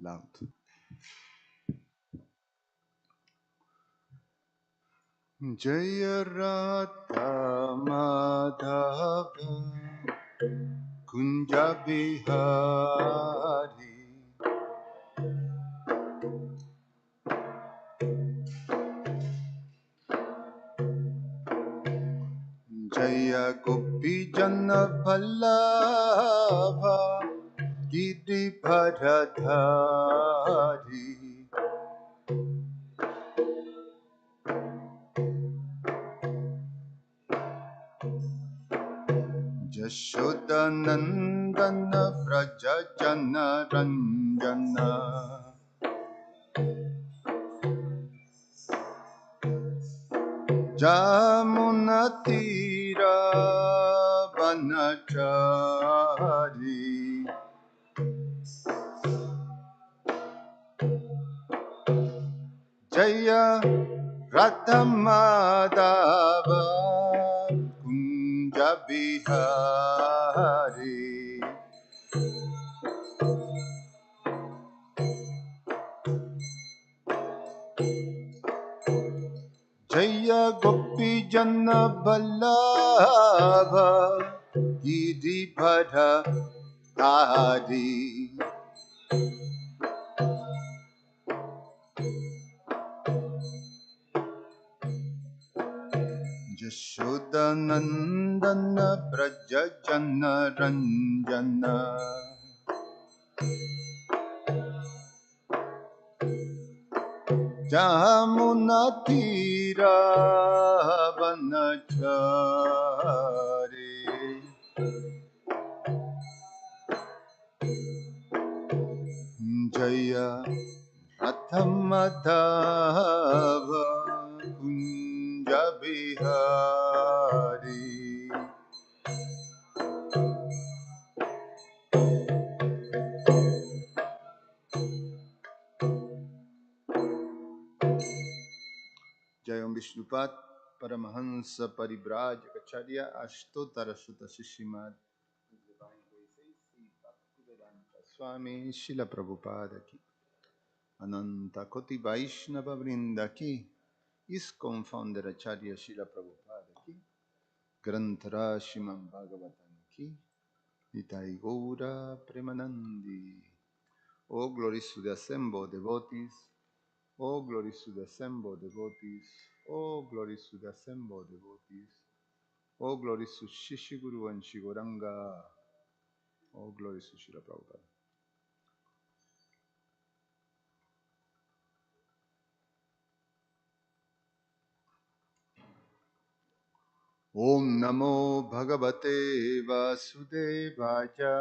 loud. Jaya Radha Madhava Kunja Bihari Jaya Gopi Jana Vallabha Giri Bharadhari Jashoda Nandana Vraja Jana Ranjana Jamunatira Vanachari Jaya Radhamadava Kunja Bihari Jaya Gopi Jana Vallabha Giri Bharadhari Jashoda Nandana Braja Jana Ranjana Jamunatira Vanachari Jaya Radhamadhava Kunja Bihari Jayam Vishnupat Paramahansa Paribrajacharya Ashtotara Sutta Srimad Swami Srila Prabhupada ki Ananta Koti Vaishnava Vrinda ki ISKCON Founder Acharya Srila Prabhupada ki Granthara Srimad Bhagavatam ki Nitai Gaura Premanandi. Oh glories to the assembled devotees, oh glories to the assembled devotees, oh glories to the assembled devotees, oh glories to Shishiguru and Shigoranga, oh glories to Srila Prabhupada. Om Namo Bhagavate Vasudevaya.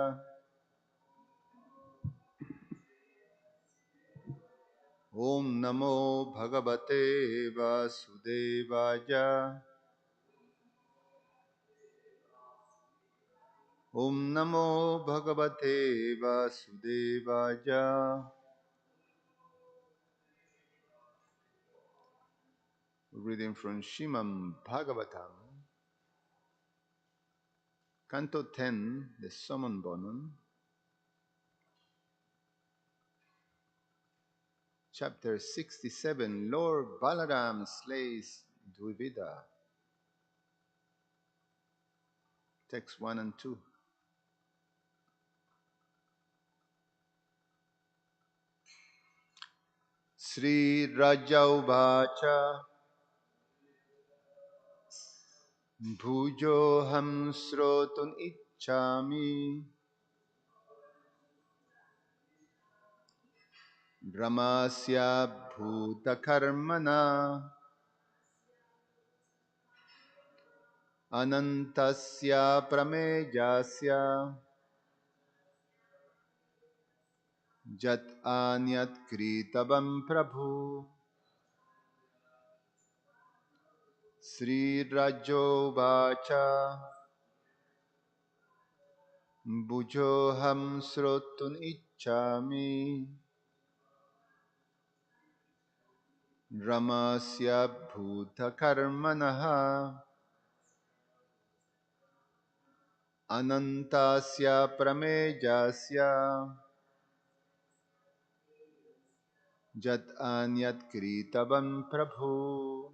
Om Namo Bhagavate Vasudevaya. Om Namo Bhagavate Vasudevaya. Reading from Srimad Bhagavatam, Canto 10, the Summon Bonum, Chapter 67, Lord Balaram slays Dvivida. Text 1 and 2. Sri Rajauvacha Bhujo Ham Srotun Ichchami Brahmasya Bhuta Karmana Anantasya Pramejasya Jat Anyat Kritavam Prabhu. Sri Rajovacha Bhujoham Srotun Ichchami Ramasya Bhuta Karmanaha Anantasya Pramejasya Jat anyat kritavam prabhu.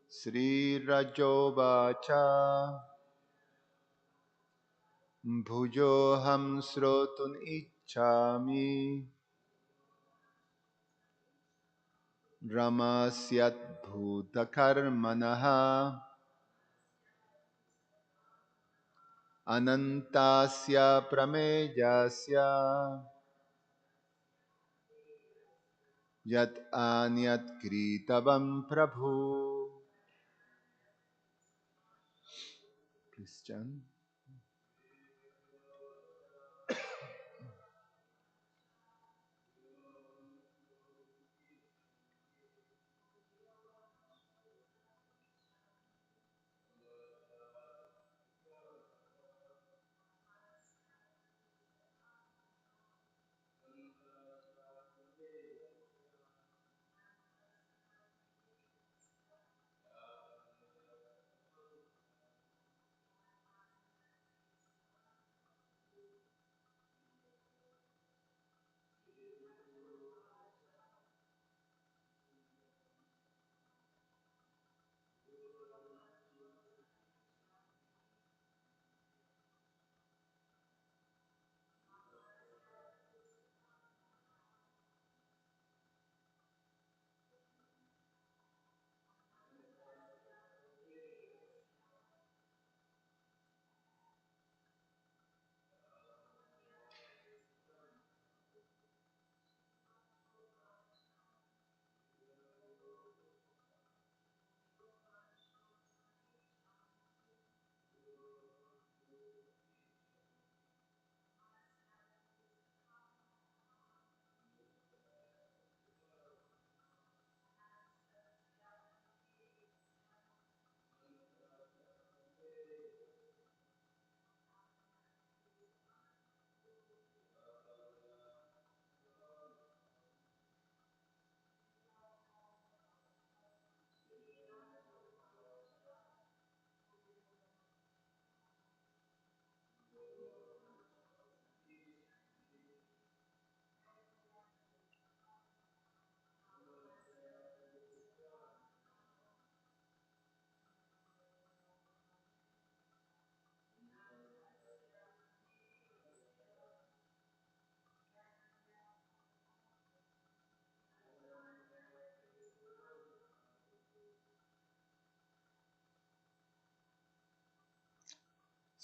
Sri Rajovacha. Bhujoham srotun ichchami. Ramasyat bhutakarmanaha. Anantasya pramejasya. Yat anyat kritavam prabhu. Please, John.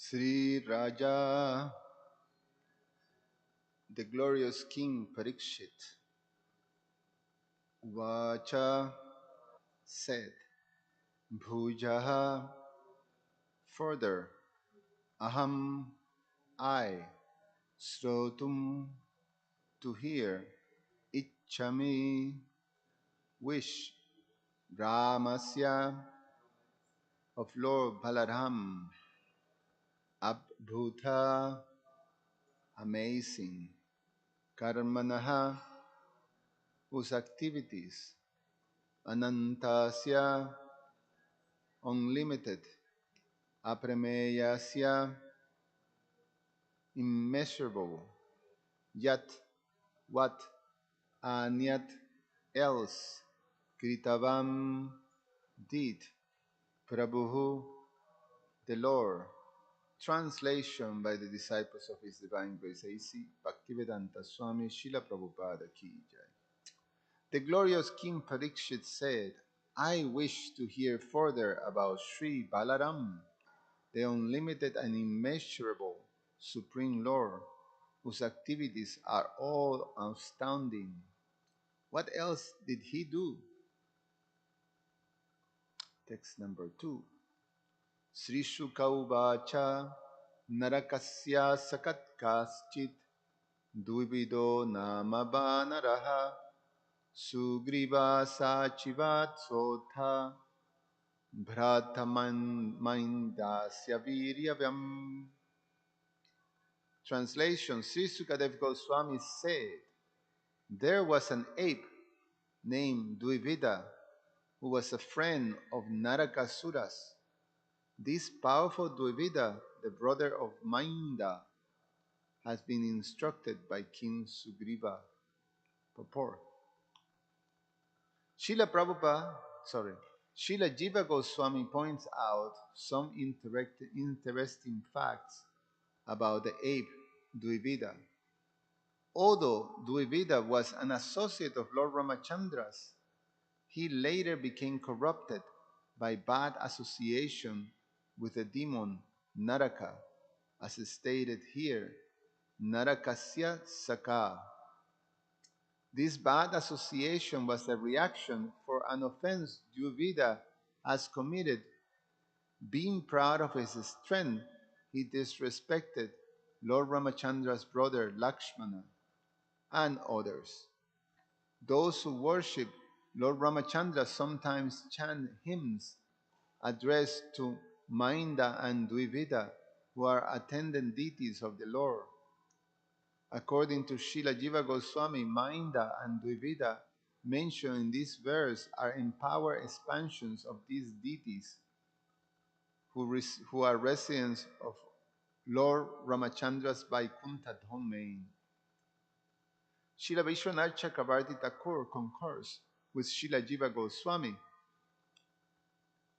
Sri Raja, the glorious King Parikshit, Vacha said, Bhujaha, further, Aham, I, Srotum, to hear, Ichchami, wish, Ramasya, of Lord Balaram, Abdhuta, amazing, Karmanaha, whose activities, Anantasya, unlimited, Apremeyasya, immeasurable, Yat, what, Anyat, else, Kritavam, did, Prabhu, the Lord. Translation by the disciples of His Divine Grace A.C. Bhaktivedanta Swami Srila Prabhupada Ki Jai. The glorious King Parikshit said, I wish to hear further about Sri Balaram, the unlimited and immeasurable Supreme Lord, whose activities are all astounding. What else did he do? Text number 2. Sri Shukauvacha Narakasya Sakat Kaschit Duivido Namabanaraha Sugriva Sachivat Sotha Bhrataman Mindasya Viryavyam. Translation: Sri Sukadev Goswami said, there was an ape named Dvivida who was a friend of Narakasuras. This powerful Dvivida, the brother of Mainda, has been instructed by King Sugriva. purport. Srila Prabhupada, sorry, Srila Jiva Goswami points out some interesting facts about the ape Dvivida. Although Dvivida was an associate of Lord Ramachandra's, he later became corrupted by bad association with the demon Naraka, as stated here, Narakasya Saka. This bad association was a reaction for an offense Dvivida has committed. Being proud of his strength, he disrespected Lord Ramachandra's brother Lakshmana and others. Those who worship Lord Ramachandra sometimes chant hymns addressed to Mainda and Dvivida, who are attendant deities of the Lord. According to Srila Jiva Goswami, Mainda and Dvivida mentioned in this verse are empowered expansions of these deities who are residents of Lord Ramachandra's Vaikuntha domain. Srila Vishwanath Chakravarti Thakur concurs with Srila Jiva Goswami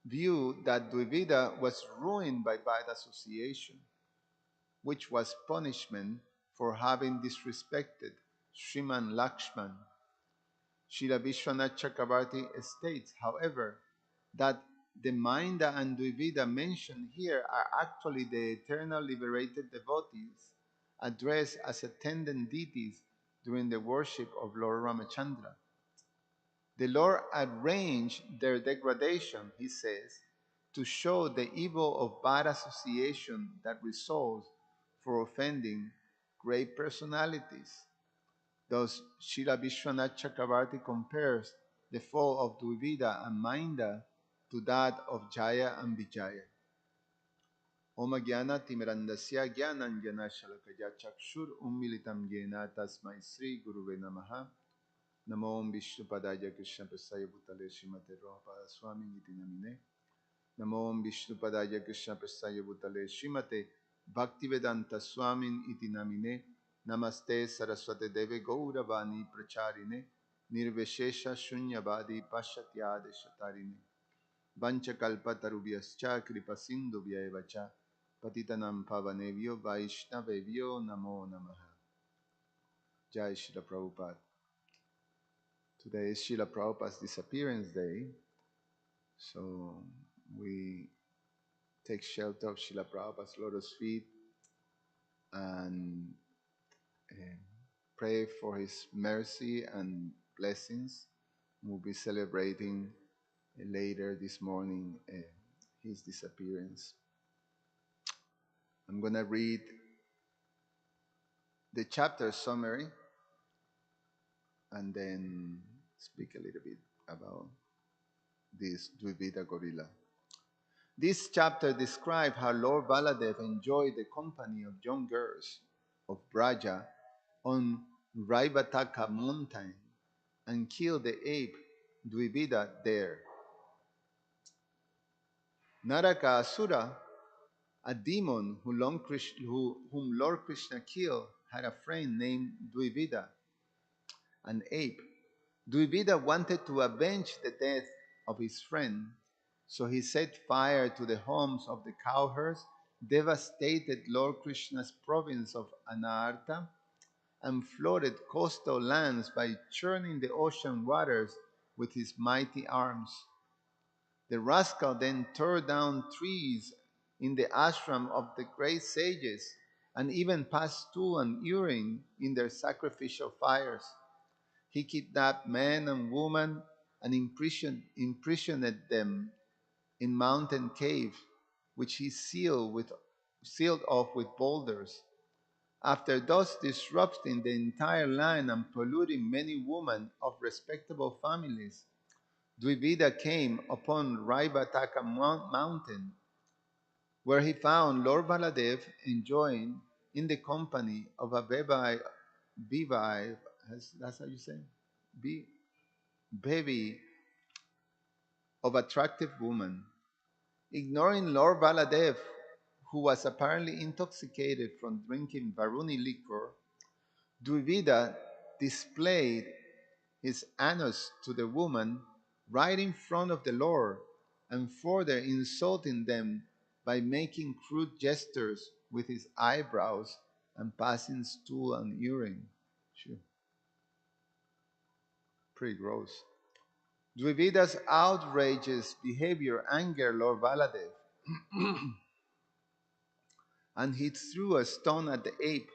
view that Dvivida was ruined by bad association, which was punishment for having disrespected Sriman Lakshman. Srila Vishwanath Chakravarti states, however, that the Mainda and Dvivida mentioned here are actually the eternal liberated devotees addressed as attendant deities during the worship of Lord Ramachandra. The Lord arranged their degradation, he says, to show the evil of bad association that results for offending great personalities. Thus, Srila Vishwanath Chakravarti compares the fall of Dvivida and Mainda to that of Jaya and Vijaya. Om Jnana Timirandasya Jnananjana Shalakaya Chakshur Ummilitam Jena Tasmai Sri Guruve Namaha. Namo Om Vishnupadaya Krishna Prasaya Bhutale Srimate Prabhupada Swami Iti Namine. Namo Om Vishnupadaya Krishna Prasaya Bhutale Srimate Bhaktivedanta Swami Iti Namine. Namaste Saraswate Deve Gauravani Pracharine Nirveshesha Shunyavadi Pashatyade Shatarine Vancha Kalpatarubhyascha Kripa Sindhubhya Evacha Patitanam Pavanevyo Vaishnavevyo Namo Namaha. Jai Srila Prabhupada. Today is Srila Prabhupada's disappearance day, so we take shelter of Srila Prabhupada's lotus feet and pray for his mercy and blessings. We'll be celebrating later this morning his disappearance. I'm going to read the chapter summary and then speak a little bit about this Dvivida gorilla. This chapter describes how Lord Baladev enjoyed the company of young girls of Braja on Raivataka mountain and killed the ape Dvivida there. Naraka Asura, a demon whom Lord Krishna killed, had a friend named Dvivida, an ape. Dvivida wanted to avenge the death of his friend, so he set fire to the homes of the cowherds, devastated Lord Krishna's province of Anarta, and flooded coastal lands by churning the ocean waters with his mighty arms. The rascal then tore down trees in the ashram of the great sages and even passed stool and urine in their sacrificial fires. He kidnapped men and women and imprisoned them in mountain caves, which he sealed off with boulders. After thus disrupting the entire land and polluting many women of respectable families, Dvivida came upon Raivataka mountain, where he found Lord Baladev enjoying in the company of a that's how you say, bevy of attractive women. Ignoring Lord Baladev, who was apparently intoxicated from drinking Varuni liquor, Dvivida displayed his anus to the woman right in front of the Lord, and further insulting them by making crude gestures with his eyebrows and passing stool and urine. Phew, pretty gross. Dvivida's outrageous behavior angered Lord Baladev, and he threw a stone at the ape,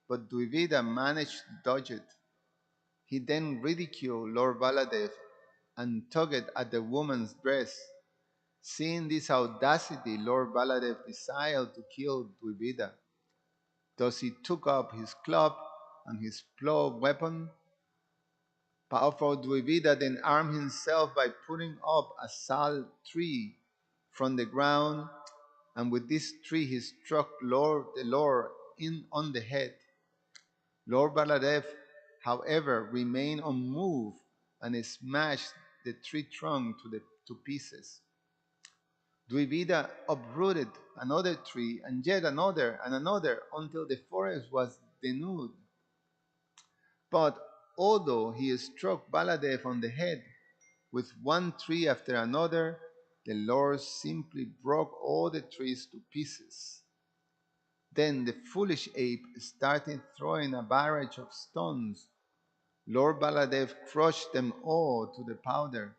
but Dvivida managed to dodge it. He then ridiculed Lord Baladev and tugged at the woman's dress. Seeing this audacity, Lord Baladev decided to kill Dvivida. Thus he took up his club and his plow weapon. Powerful Dvivida then armed himself by putting up a sal tree from the ground, and with this tree he struck the Lord in on the head. Lord Baladev, however, remained unmoved and smashed the tree trunk to pieces. Dvivida uprooted another tree and yet another and another until the forest was denuded. But although he struck Baladev on the head with one tree after another, the Lord simply broke all the trees to pieces. Then the foolish ape started throwing a barrage of stones. Lord Baladev crushed them all to the powder,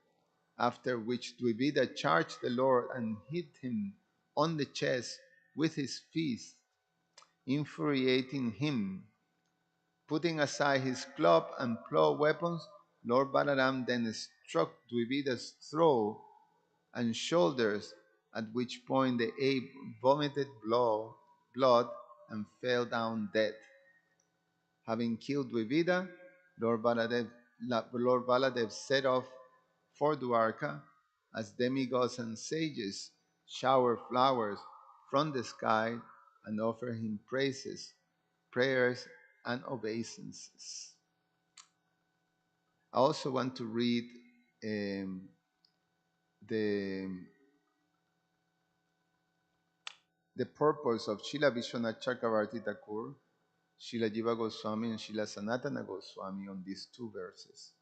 after which Dvivida charged the Lord and hit him on the chest with his fist, infuriating him. Putting aside his club and plow weapons, Lord Balaram then struck Dvivida's throat and shoulders, at which point the ape vomited blood and fell down dead. Having killed Dvivida, Lord Baladev set off for Dwarka as demigods and sages shower flowers from the sky and offer him praises, prayers, and obeisances. I also want to read um, the, the purpose of Srila Vishwanath Chakravarti Thakur, Srila Jiva Goswami, and Srila Sanatana Goswami on these two verses.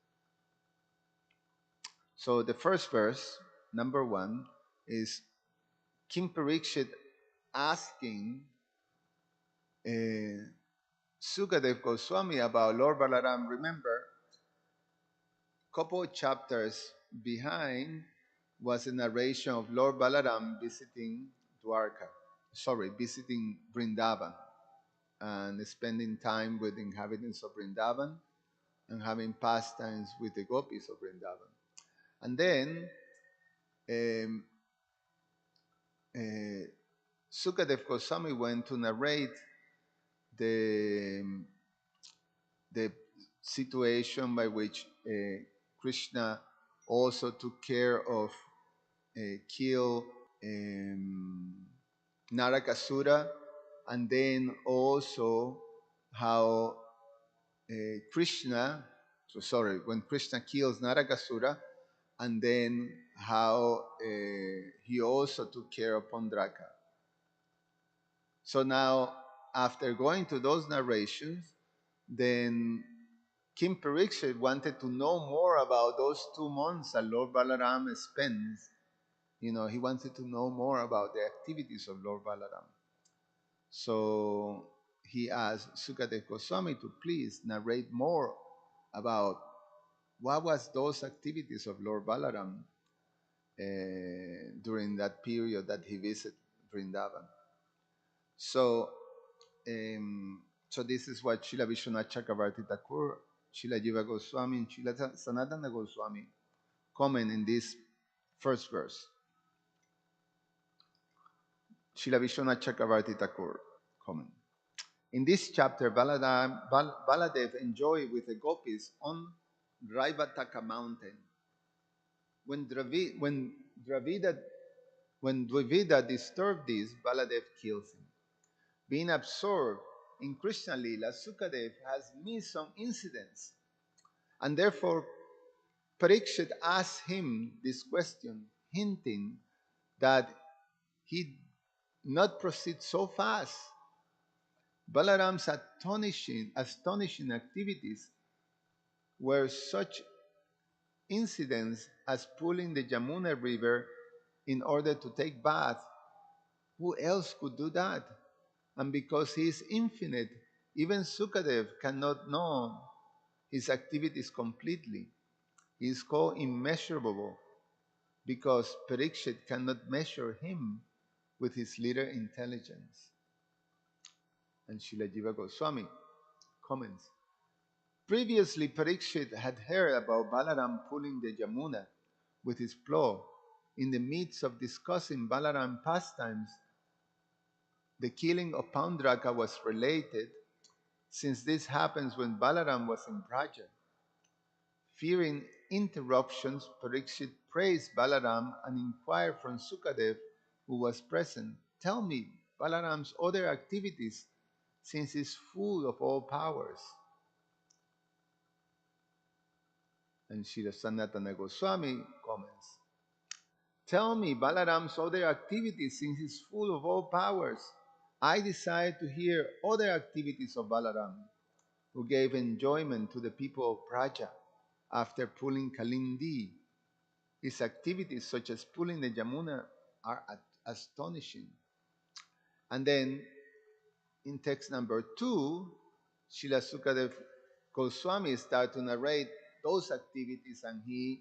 So the first verse, number 1, is King Parikshit asking Sukadev Goswami about Lord Balaram. Remember, couple of chapters behind was a narration of Lord Balaram visiting visiting Vrindavan and spending time with the inhabitants of Vrindavan and having pastimes with the gopis of Vrindavan. And then um, Sukadev Goswami went to narrate the, the situation by which Krishna also took care of kill Narakasura, and then also how when Krishna kills Narakasura, and then how he also took care of Pondraka. So now, after going to those narrations, then King Parikshit wanted to know more about those 2 months that Lord Balaram spends. He wanted to know more about the activities of Lord Balaram. So he asked Sukadev Goswami to please narrate more about what was those activities of Lord Balaram during that period that he visited Vrindavan. So, so this is what Srila Vishwanath Chakravarti Thakur, Srila Jiva Goswami, and Srila Sanatana Goswami comment in this first verse. Srila Vishwanath Chakravarti Thakur comment. In this chapter, Baladev enjoyed with the gopis on Raivataka mountain. When Dvivida disturbed this, Baladev kills him. Being absorbed in Krishna Lila, Sukadev has missed some incidents, and therefore Parikshit asked him this question, hinting that he not proceed so fast. Balaram's astonishing activities were such incidents as pulling the Yamuna River in order to take bath. Who else could do that? And because he is infinite, even Sukadev cannot know his activities completely. He is called immeasurable because Parikshit cannot measure him with his little intelligence. And Srila Jiva Goswami comments, previously Parikshit had heard about Balaram pulling the Yamuna with his plow. In the midst of discussing Balaram pastimes, the killing of Paundraka was related, since this happens when Balaram was in Braja. Fearing interruptions, Parikshit praised Balaram and inquired from Sukadev, who was present, tell me Balaram's other activities, since he is full of all powers. And Srila Sanatana Goswami comments, tell me Balaram's other activities, since he is full of all powers. I desire to hear other activities of Balaram, who gave enjoyment to the people of Braja after pulling Kalindi. His activities, such as pulling the Yamuna, are astonishing. And then in text number 2, Srila Sukadev Goswami starts to narrate those activities, and he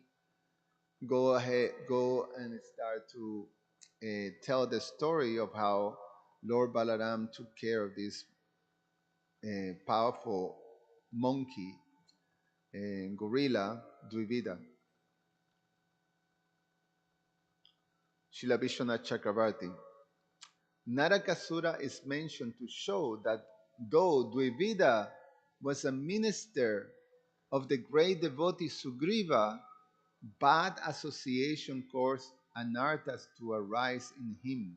go and start to tell the story of how Lord Balaram took care of this powerful monkey, gorilla, Dvivida. Srila Vishwanath Chakravarti. Narakasura is mentioned to show that though Dvivida was a minister of the great devotee Sugriva, bad association caused anarthas to arise in him.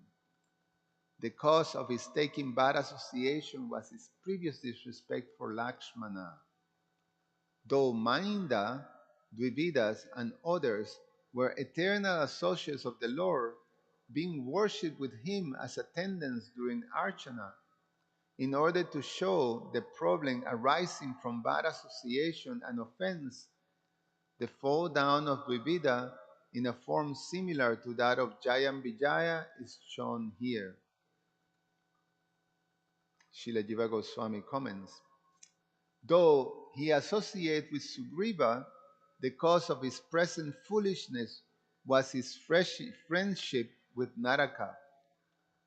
The cause of his taking bad association was his previous disrespect for Lakshmana. Though Mainda, Dvividas, and others were eternal associates of the Lord, being worshipped with him as attendants during Archana, in order to show the problem arising from bad association and offense, the fall down of Dvivida in a form similar to that of Jayam Vijaya is shown here. Srila Jiva Goswami comments, though he associated with Sugriva, the cause of his present foolishness was his friendship with Naraka.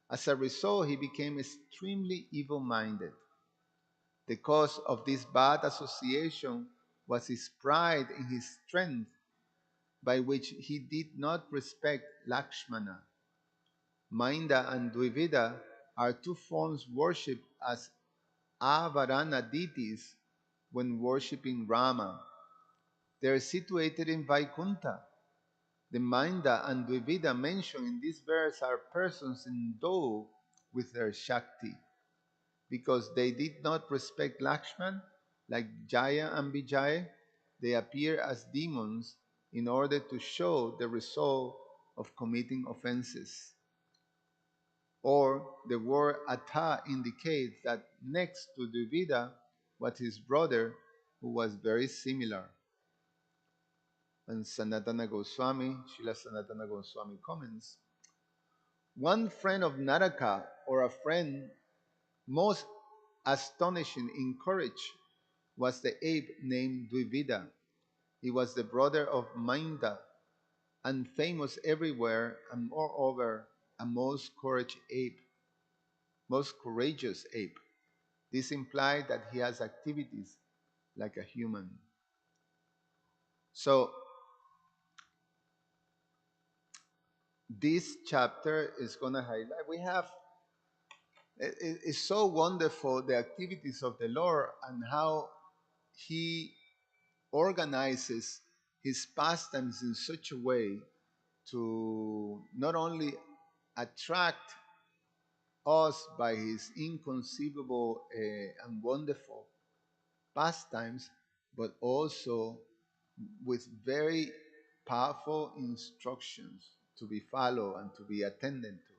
As a result, he became extremely evil-minded. The cause of this bad association was his pride in his strength, by which he did not respect Lakshmana. Mainda and Dvivida are two forms worshipped as Avarana deities when worshipping Rama. They are situated in Vaikunta. The Mainda and Dvivida mentioned in this verse are persons endowed with their Shakti. Because they did not respect Lakshman, like Jaya and Vijaya, they appear as demons in order to show the result of committing offenses. Or the word Atha indicates that next to Dvivida was his brother, who was very similar. And Sanatana Goswami, Srila Sanatana Goswami comments, one friend of Naraka, or a friend most astonishing in courage, was the ape named Dvivida. He was the brother of Mainda, and famous everywhere, and moreover, a most courageous ape. This implied that he has activities like a human. So, this chapter is going to highlight, it's so wonderful, the activities of the Lord and how he organizes his pastimes in such a way to not only attract us by his inconceivable and wonderful pastimes, but also with very powerful instructions to be followed and to be attended to.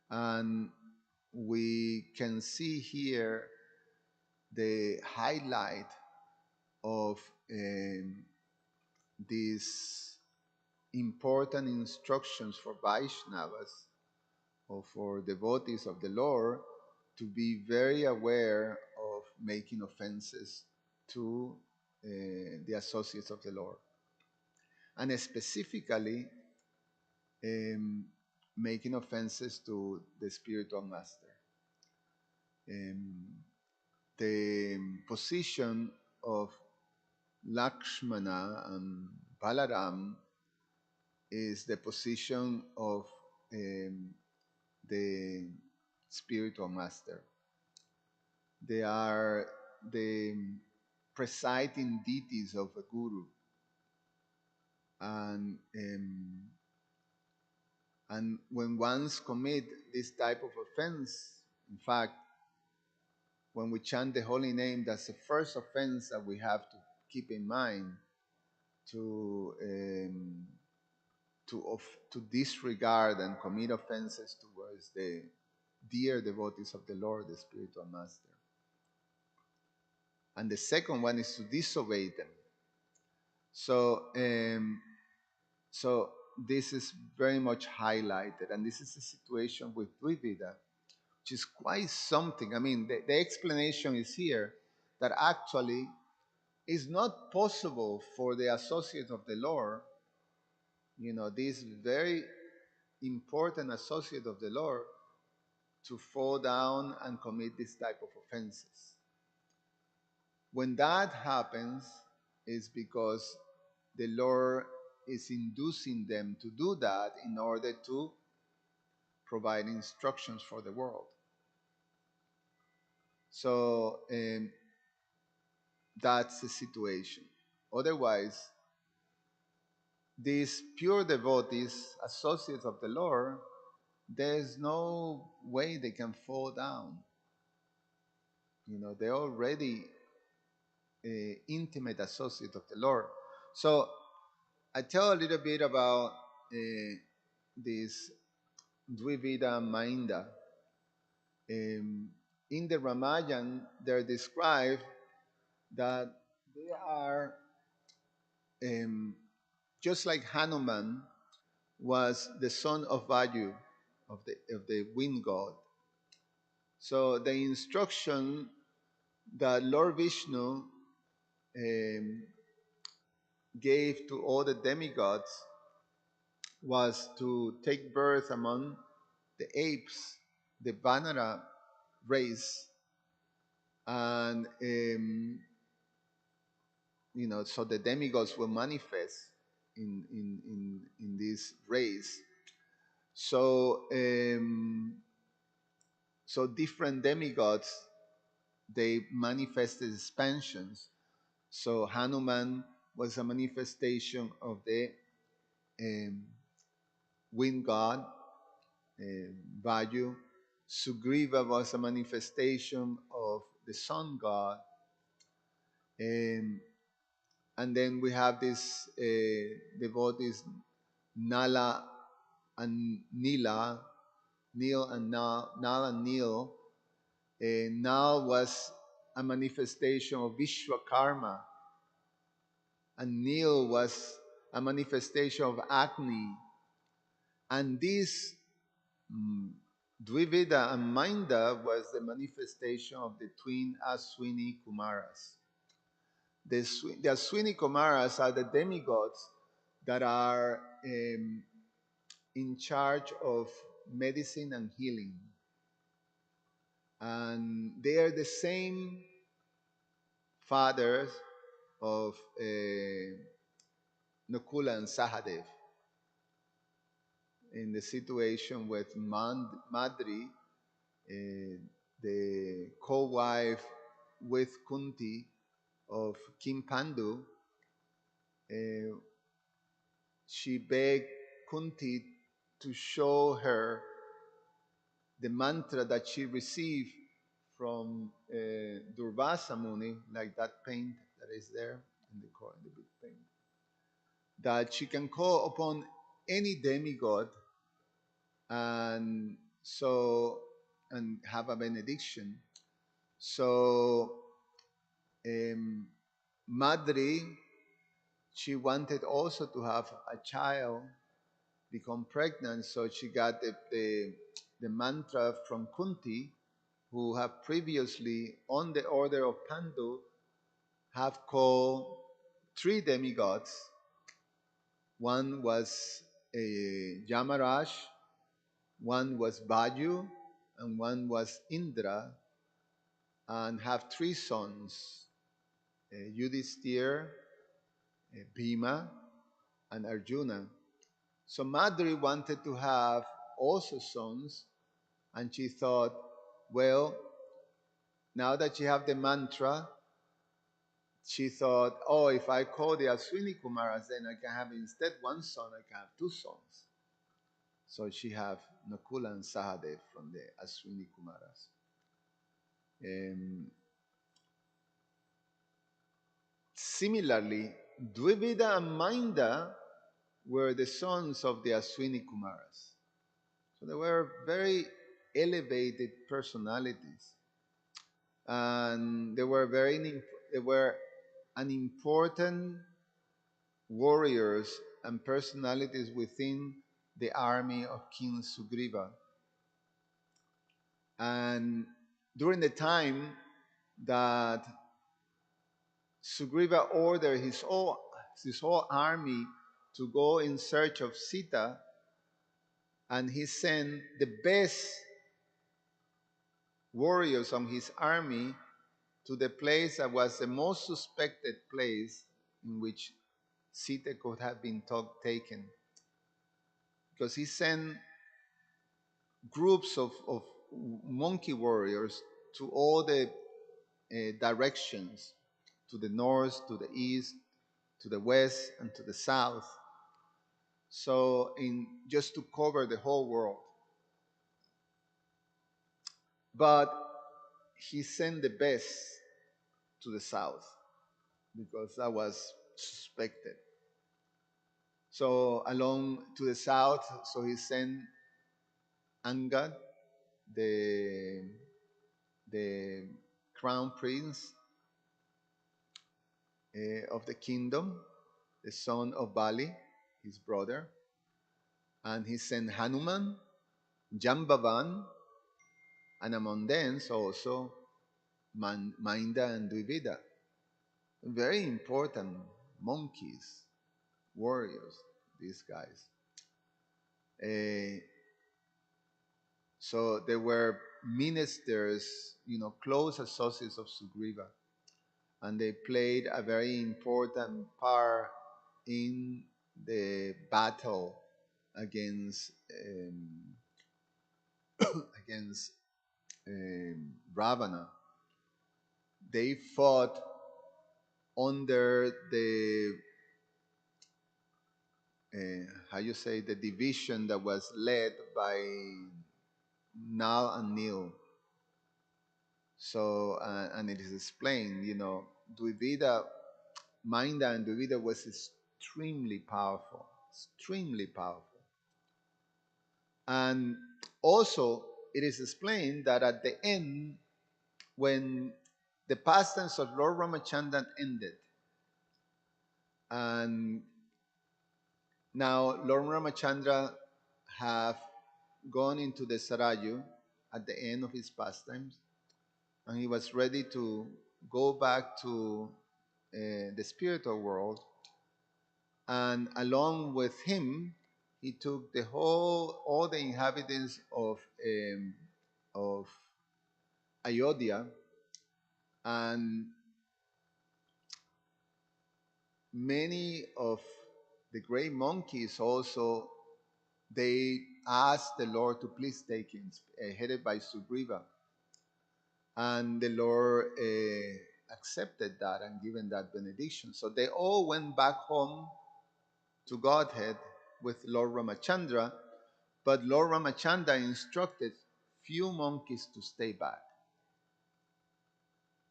And we can see here the highlight of um, these important instructions for Vaishnavas or for devotees of the Lord to be very aware of making offenses to the associates of the Lord. And specifically, um, making offenses to the spiritual master. Um, the position of Lakshmana and Balaram is the position of the spiritual master. They are the presiding deities of a guru, and when ones commit this type of offense, in fact, when we chant the holy name, that's the first offense that we have to keep in mind to to disregard and commit offenses towards the dear devotees of the Lord, the spiritual master. And the second one is to disobey them. So, so this is very much highlighted, and this is the situation with Dvivida, which is quite something. I mean, the explanation is here that actually it's not possible for the associate of the Lord, this very important associate of the Lord, to fall down and commit this type of offenses. When that happens, it's because the Lord is inducing them to do that in order to provide instructions for the world. So that's the situation. Otherwise, these pure devotees, associates of the Lord, there's no way they can fall down. They're already intimate associate of the Lord. So I tell a little bit about this Dvivida Mainda. In the Ramayana, they're described that they are just like Hanuman was the son of Vayu, of the wind god. So the instruction that Lord Vishnu gave to all the demigods was to take birth among the apes, the Vanara race, and so the demigods will manifest in this race. So so different demigods, they manifested expansions. So Hanuman was a manifestation of the um, wind god, Vayu. Sugriva was a manifestation of the sun god. And then we have these devotees, Nala and Nila, Nil and Nal, Nal and Nil. Nal was a manifestation of Vishwakarma, and Nil was a manifestation of Agni. And this Dvivida and Mainda was the manifestation of the twin Aswini Kumaras. The Aswini Kumaras are the demigods that are in charge of medicine and healing. And they are the same fathers of Nakula and Sahadev. In the situation with Madri, the co-wife with Kunti of King Pandu, she begged Kunti to show her the mantra that she received from Durvasa Muni, like that paint that is there in the big paint, that she can call upon any demigod and have a benediction. So Madri, she wanted also to have a child, become pregnant, so she got the mantra from Kunti, who have previously, on the order of Pandu, have called three demigods. One was a Yamaraj, one was Vayu, and one was Indra, and have three sons, Yudhisthira, Bhima, and Arjuna. So Madhuri wanted to have also sons, and she thought, well, now that she have the mantra, she thought, oh, if I call the Aswini Kumaras, then I can have instead one son, I can have two sons. So she have Nakula and Sahadev from the Aswini Kumaras. Similarly, Dvivida and Mainda were the sons of the Aswini Kumaras. So they were very elevated personalities. And they were an important warriors and personalities within the army of King Sugriva. And during the time that Sugriva ordered his whole army to go in search of Sita, and he sent the best warriors of his army to the place that was the most suspected place in which Sita could have been taken. Because he sent groups of monkey warriors to all the directions, to the north, to the east, to the west, and to the south. So, in just to cover the whole world. But he sent the best to the south because that was suspected. So, along to the south, so he sent Angad, the the crown prince of the kingdom, the son of Bali, his brother, and he sent Hanuman, Jambavan, and among them also Mainda and Dvivida. Very important monkeys, warriors, these guys. So they were ministers, close associates of Sugriva, and they played a very important part in the battle against against Ravana. They fought under the how you say, the division that was led by Nal and Nil. So and it is explained, Dvivida, Mainda and Dvivida was extremely powerful. And also, it is explained that at the end, when the pastimes of Lord Ramachandran ended, and now Lord Ramachandra have gone into the Sarayu at the end of his pastimes, and he was ready to go back to the spiritual world. And along with him, he took all the inhabitants of Ayodhya, and many of the great monkeys also, they asked the Lord to please take him, headed by Sugriva. And the Lord accepted that and given that benediction. So they all went back home to Godhead with Lord Ramachandra, but Lord Ramachandra instructed few monkeys to stay back.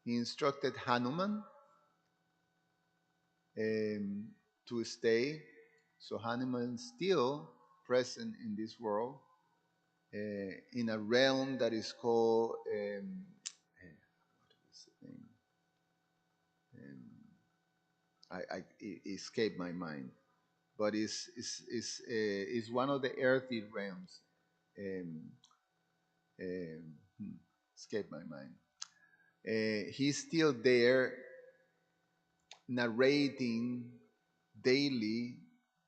He instructed Hanuman to stay. So Hanuman is still present in this world, in a realm that is called, what is the name? it escaped my mind, but is one of the earthy realms. Um, hmm, escaped my mind. He's still there narrating daily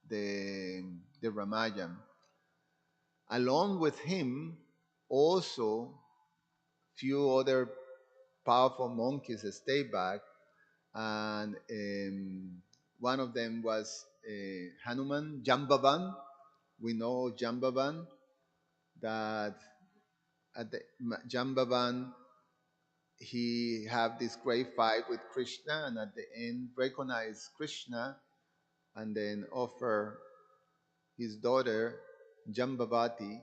the Ramayana. Along with him, also few other powerful monkeys stay back, and one of them was Hanuman, Jambavan. We know Jambavan, that at the Jambavan he had this great fight with Krishna, and at the end recognized Krishna, and then offer his daughter Jambavati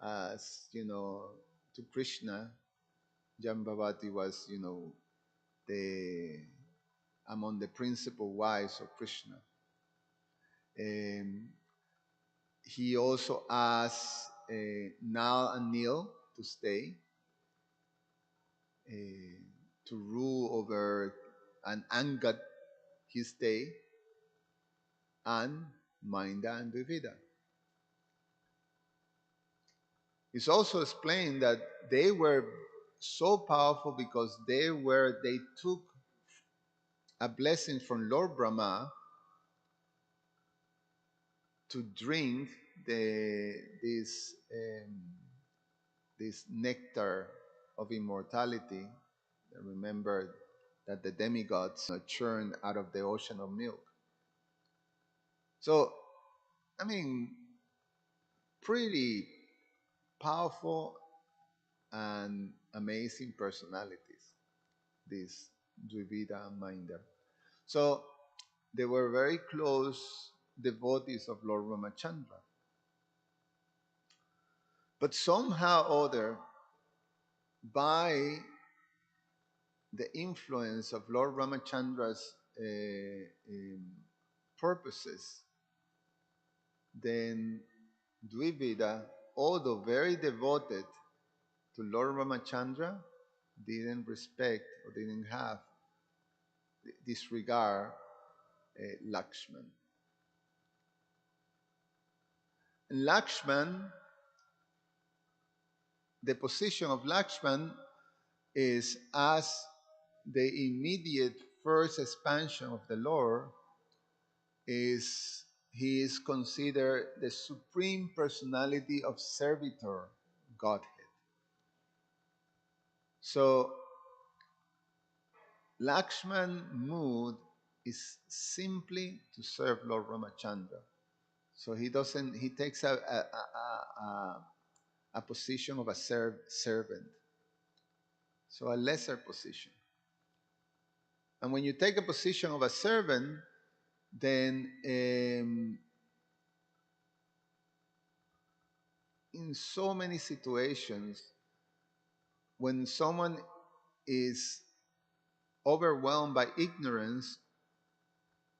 as to Krishna. Jambavati was the among the principal wives of Krishna. Um, he also asked Nal and Nil to stay, to rule over, and Angad he stay, and Mainda and Dvivida. It's also explained that they were so powerful because they took a blessing from Lord Brahma to drink this this nectar of immortality. Remember that the demigods churned out of the ocean of milk. So, I mean, pretty powerful and amazing personalities, these Dvivida and Mainda. So, they were very close devotees of Lord Ramachandra. But somehow or other, by the influence of Lord Ramachandra's purposes, then Dvivida, although very devoted to Lord Ramachandra, didn't respect or didn't have disregard Lakshman. And Lakshman, the position of Lakshman is as the immediate first expansion of the Lord. He is considered the supreme personality of servitor Godhead. So Lakshman mood is simply to serve Lord Ramachandra. So he takes a position of a servant. So a lesser position. And when you take a position of a servant, then in so many situations, when someone is overwhelmed by ignorance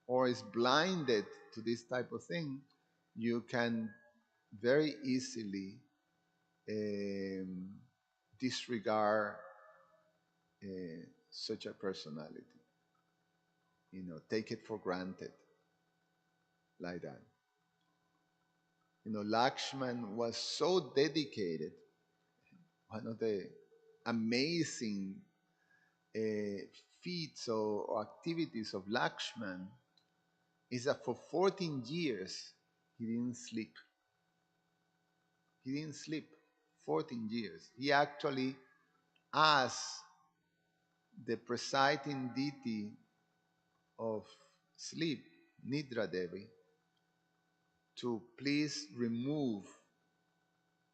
or is blinded to this type of thing, you can very easily um, disregard such a personality. Take it for granted like that. Lakshman was so dedicated. One of the amazing feats or activities of Lakshman is that for 14 years he didn't sleep. He didn't sleep 14 years. He actually asked the presiding deity of sleep, Nidra Devi, to please remove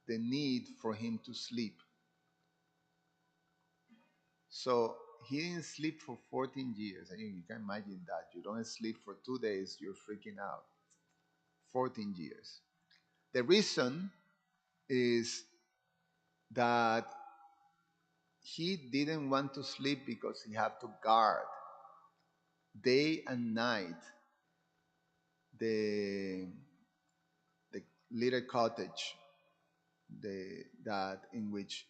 the need for him to sleep. So he didn't sleep for 14 years. You can imagine that. You don't sleep for 2 days, you're freaking out. 14 years. The reason is that he didn't want to sleep because he had to guard day and night the the little cottage that in which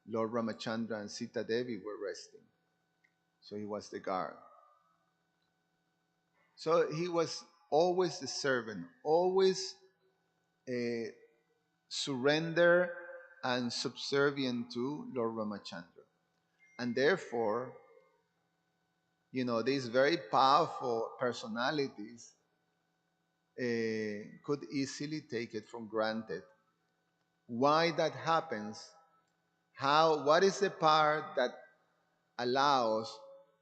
Lord Ramachandra and Sita Devi were resting. So he was the guard. So he was always the servant, always uh, surrender and subservient to Lord Ramachandra. And therefore, these very powerful personalities could easily take it for granted. Why that happens? What is the part that allows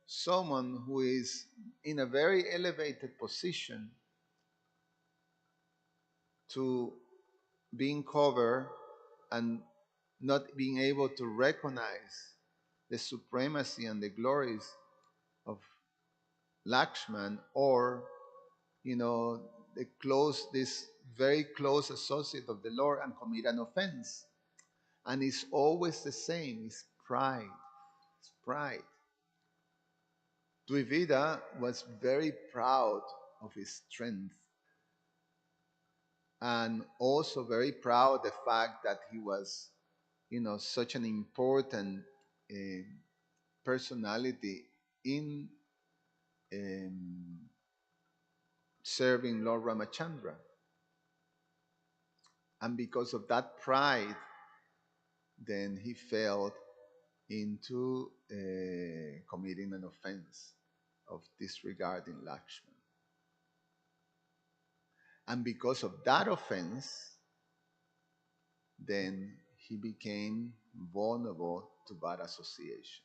someone who is in a very elevated position to being covered and not being able to recognize the supremacy and the glories of Lakshman, or this very close associate of the Lord, and commit an offense. And it's always the same. It's pride. It's pride. Dvivida was very proud of his strength, and also very proud the fact that he was, such an important uh, personality in um, serving Lord Ramachandra. And because of that pride, then he fell into committing an offense of disregarding Lakshman. And because of that offense, then he became vulnerable to bad association.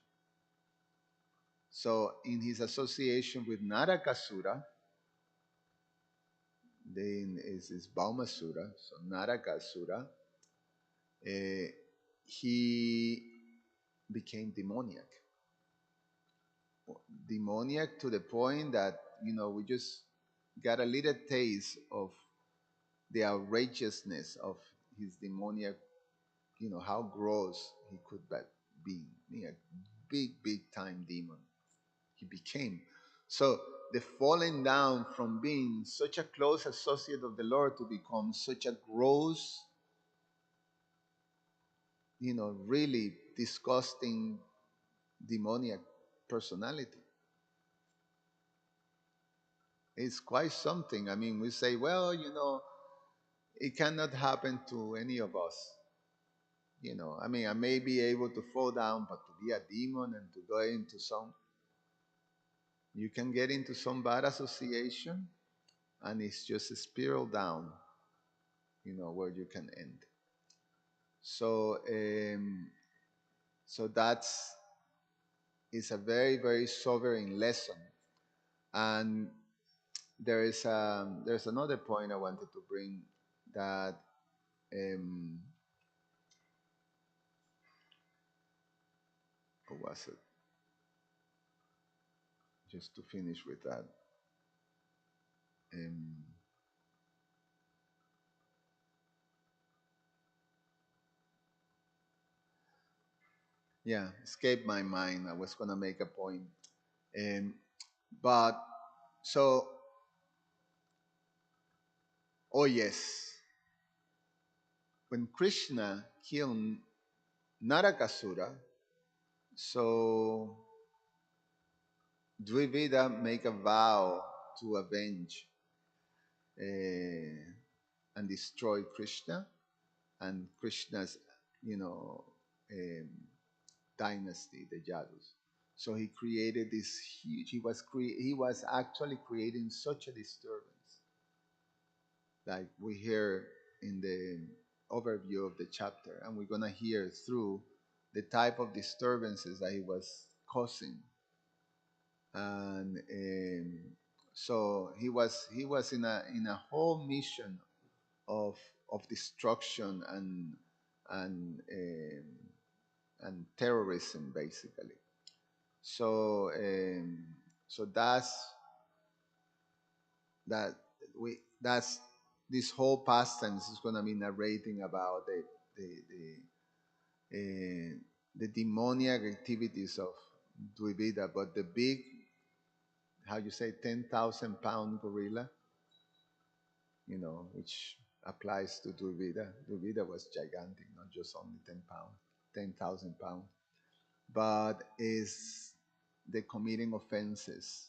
So in his association with Narakasura, then is Baumasura, so Narakasura, he became demoniac. Demoniac to the point that, we just got a little taste of the outrageousness of his demoniac, how gross he could be. A big time demon he became. So the falling down from being such a close associate of the Lord to become such a gross, really disgusting demoniac personality. It's quite something. I mean, we say, well, it cannot happen to any of us. I mean, I may be able to fall down, but to be a demon and to go into you can get into some bad association, and it's just a spiral down, where you can end. So, so that's is a very, very sobering lesson. And there's another point I wanted to bring, that um, what was it? Just to finish with that. Um, yeah, escaped my mind. I was gonna make a point, um, but so oh yes, when Krishna killed Narakasura, so Dvivida make a vow to avenge and destroy Krishna and Krishna's, you know, um, dynasty, the Yadus. So he created this huge. He was actually creating such a disturbance, like we hear in the overview of the chapter, and we're gonna hear through the type of disturbances that he was causing. And so he was in a whole mission of destruction and and terrorism, basically. So so that's this whole pastime is going to be narrating about uh, the demoniac activities of Dvivida, but the big, how you say, 10,000-pound gorilla, which applies to Dvivida. Dvivida was gigantic, not just only 10 pounds, 10,000 pounds, but is the committing offenses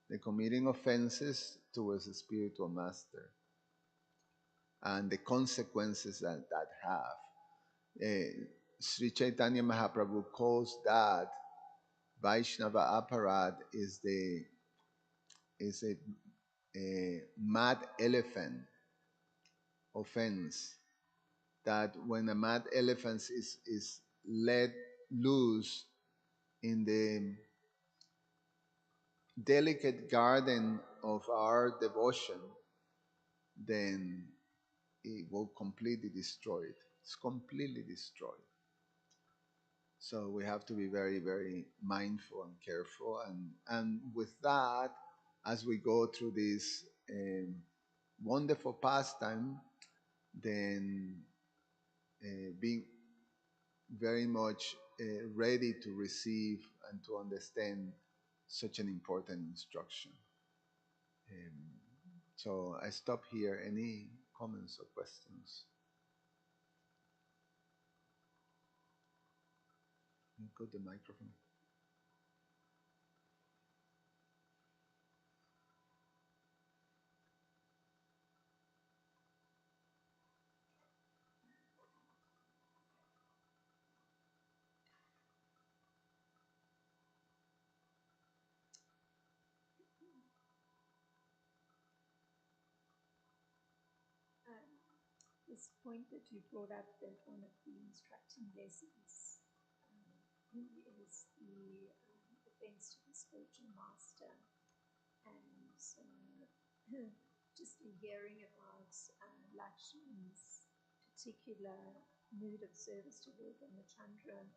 the committing offenses towards the spiritual master and the consequences that that have. Sri Chaitanya Mahaprabhu calls that Vaishnava aparad is a mad elephant offense. That when a mad elephant is let loose in the delicate garden of our devotion, then it will completely destroy it. It's completely destroyed. So we have to be very, very mindful and careful. And with that, as we go through this wonderful pastime, then be very much ready to receive and to understand such an important instruction. Um, so I stop here. Any comments or questions? Go to the microphone. This point that you brought up, that one of the instructing lessons is the offense to the spiritual master, and just in hearing about Lakshman's particular mood of service to Ramachandra,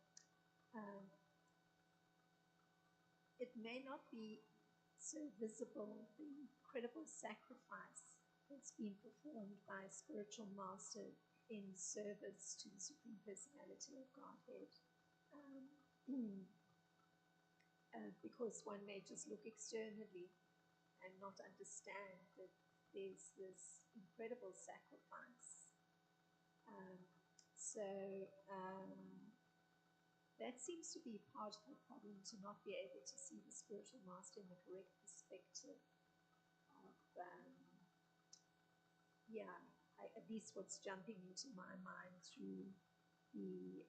um, it may not be so visible, the incredible sacrifice that's been performed by a spiritual master in service to the Supreme Personality of Godhead. Because one may just look externally and not understand that there's this incredible sacrifice. So that seems to be part of the problem, to not be able to see the spiritual master in the correct perspective of, at least what's jumping into my mind through the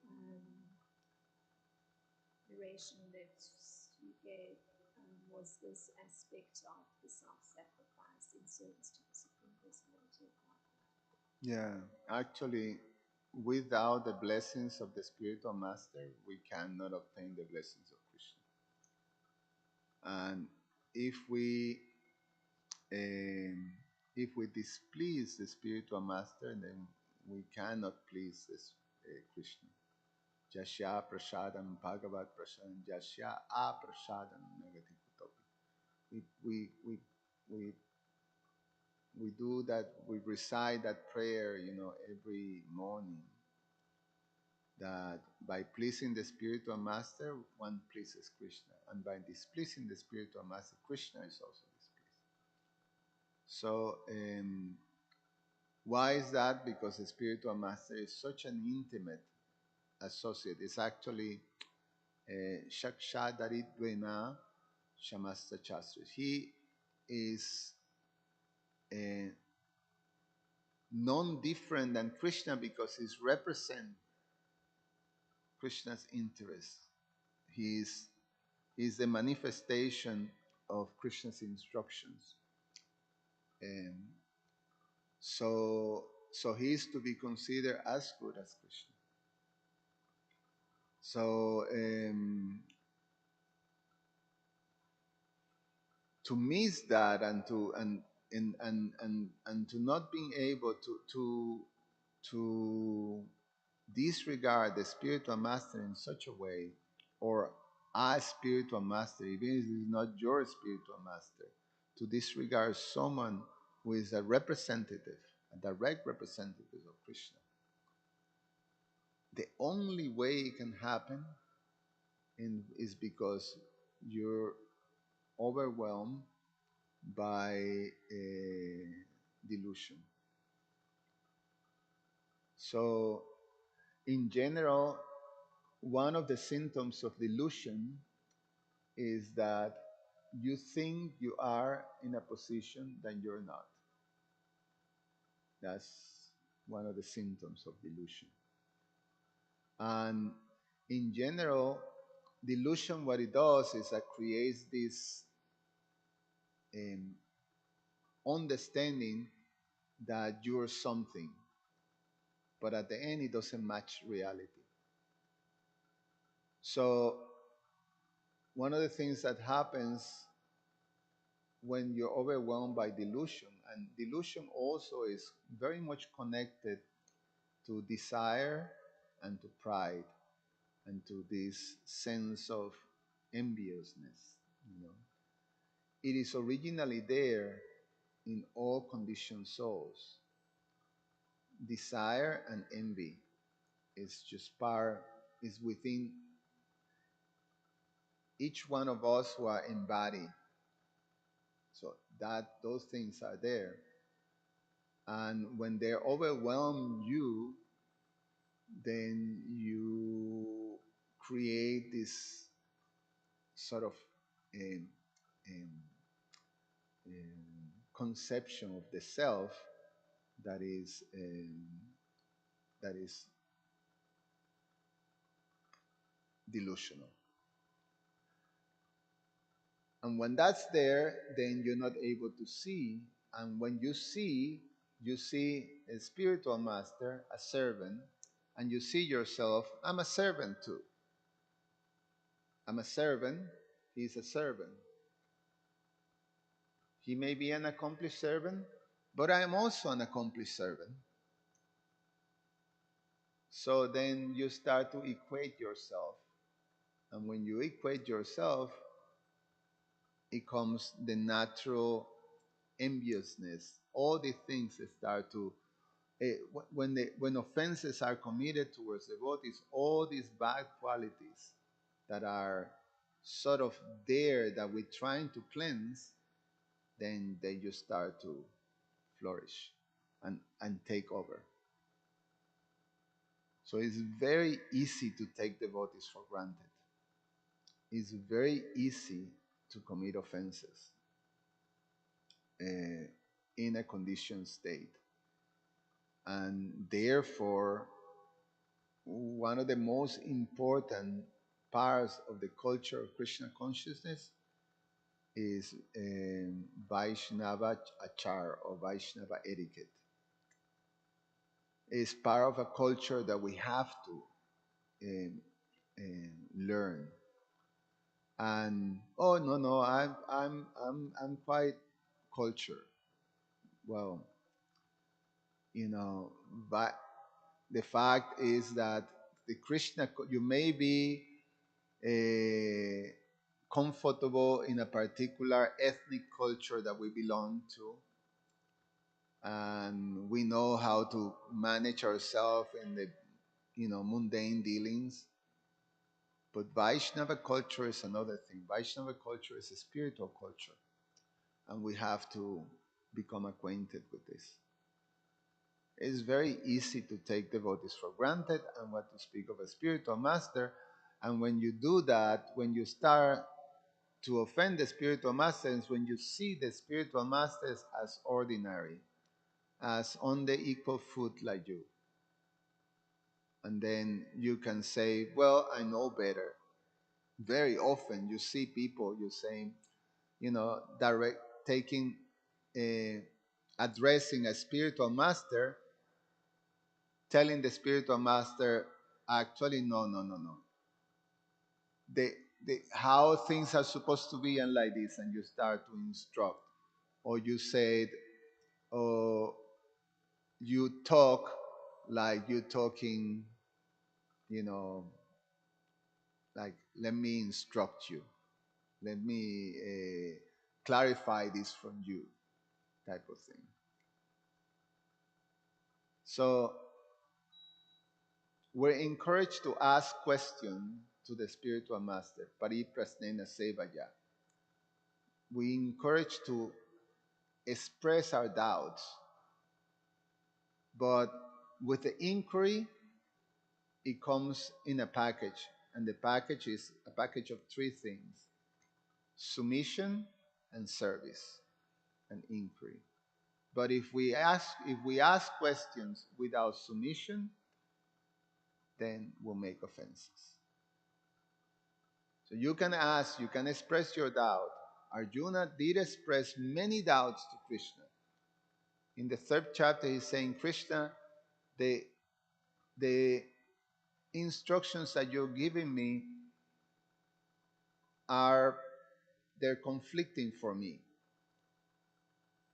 narration that you gave was this aspect of the self-sacrifice in service to the Supreme Personality of God. Yeah, actually, without the blessings of the spiritual master, we cannot obtain the blessings of Krishna. And if we if we displease the spiritual master, then we cannot please this, Krishna. Jasya prasadam bhagavat prasadam jasya aprasadam nagati kutopi. We we do that. We recite that prayer, every morning. That by pleasing the spiritual master, one pleases Krishna, and by displeasing the spiritual master, Krishna is also displeased. So, why is that? Because the spiritual master is such an intimate associate. It's actually Shakshadaridvena Shamasta Chastris. He is non-different than Krishna because he's represent Krishna's interest. He's the manifestation of Krishna's instructions. And so he is to be considered as good as Krishna. So to miss that and to not being able to disregard the spiritual master in such a way, or a spiritual master, even if it's not your spiritual master, to disregard someone who is a representative, a direct representative of Krishna. The only way it can happen is because you're overwhelmed by delusion. So, in general, one of the symptoms of delusion is that you think you are in a position that you're not. That's one of the symptoms of delusion. And in general, delusion, what it does is that creates this um, understanding that you're something, but at the end, it doesn't match reality. So, one of the things that happens when you're overwhelmed by delusion, and delusion also is very much connected to desire and to pride and to this sense of enviousness. You know, it is originally there in all conditioned souls. Desire and envy is just part, is within each one of us who are embodied. So that those things are there. And when they overwhelm you, then you create this sort of um, um, conception of the self that is delusional. And when that's there, then you're not able to see. And when you see a spiritual master, a servant, and you see yourself, I'm a servant too. I'm a servant, he's a servant. He may be an accomplished servant, but I am also an accomplished servant. So then you start to equate yourself. And when you equate yourself, it comes the natural enviousness. All these things start to, when offenses are committed towards devotees, all these bad qualities that are sort of there that we're trying to cleanse, then they just start to flourish and take over. So it's very easy to take devotees for granted. It's very easy to commit offenses in a conditioned state. And therefore, one of the most important parts of the culture of Krishna consciousness is Vaishnava achar or Vaishnava etiquette. It's part of a culture that we have to learn. And oh no, I'm quite cultured. Well, you know, but the fact is that the Krishna, you may be comfortable in a particular ethnic culture that we belong to, and we know how to manage ourselves in the mundane dealings. But Vaishnava culture is another thing. Vaishnava culture is a spiritual culture, and we have to become acquainted with this. It's very easy to take devotees for granted and what to speak of a spiritual master. And when you do that, when you start to offend the spiritual masters, when you see the spiritual masters as ordinary, as on the equal foot like you, and then you can say, well, I know better. Very often you see people, you saying, direct taking, addressing a spiritual master, telling the spiritual master, actually, no. The, how things are supposed to be and like this, and you start to instruct. Or you said, or you talk like you're talking, you know, like, let me instruct you. Let me clarify this from you, type of thing. So we're encouraged to ask questions to the spiritual master, Pariprasnena Sevaya. We encourage to express our doubts, but with the inquiry, it comes in a package, and the package is a package of three things. submission and service and inquiry. But if we ask questions without submission, then we'll make offenses. So you can ask, you can express your doubt. Arjuna did express many doubts to Krishna. In the third chapter, he's saying, Krishna, the the instructions that you're giving me are they're conflicting for me.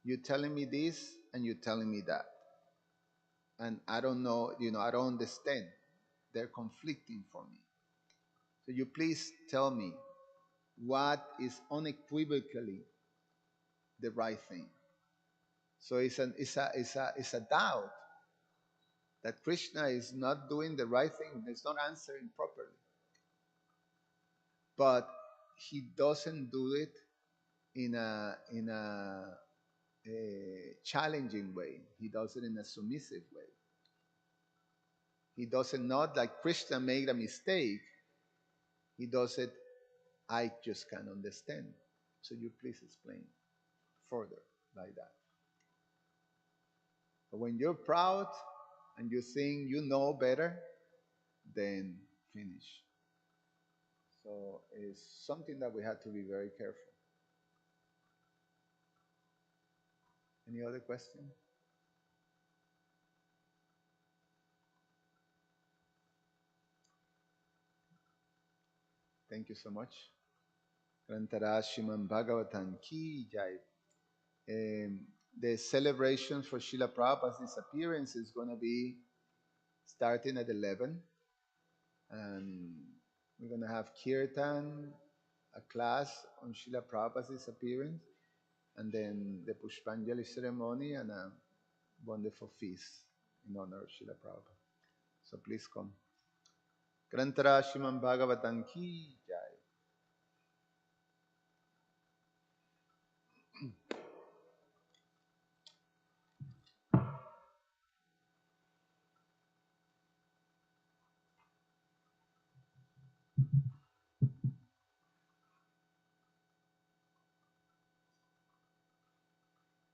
You're telling me this and you're telling me that. And I don't know, I don't understand. They're conflicting for me. So you please tell me what is unequivocally the right thing. So it's a doubt that Krishna is not doing the right thing. He's not answering properly. But he doesn't do it in a challenging way. He does it in a submissive way. He does it not like Krishna made a mistake. He does it, I just can't understand. So you please explain further like that. But when you're proud and you think you know better, then finish. So it's something that we have to be very careful. Any other question? Thank you so much. Grantara Srimad Bhagavatam Ki Jai. The celebration for Srila Prabhupada's disappearance is going to be starting at 11. And we're going to have Kirtan, a class on Srila Prabhupada's disappearance, and then the Pushpanjali ceremony and a wonderful feast in honor of Srila Prabhupada. So please come. Grantara Srimad Bhagavatam Ki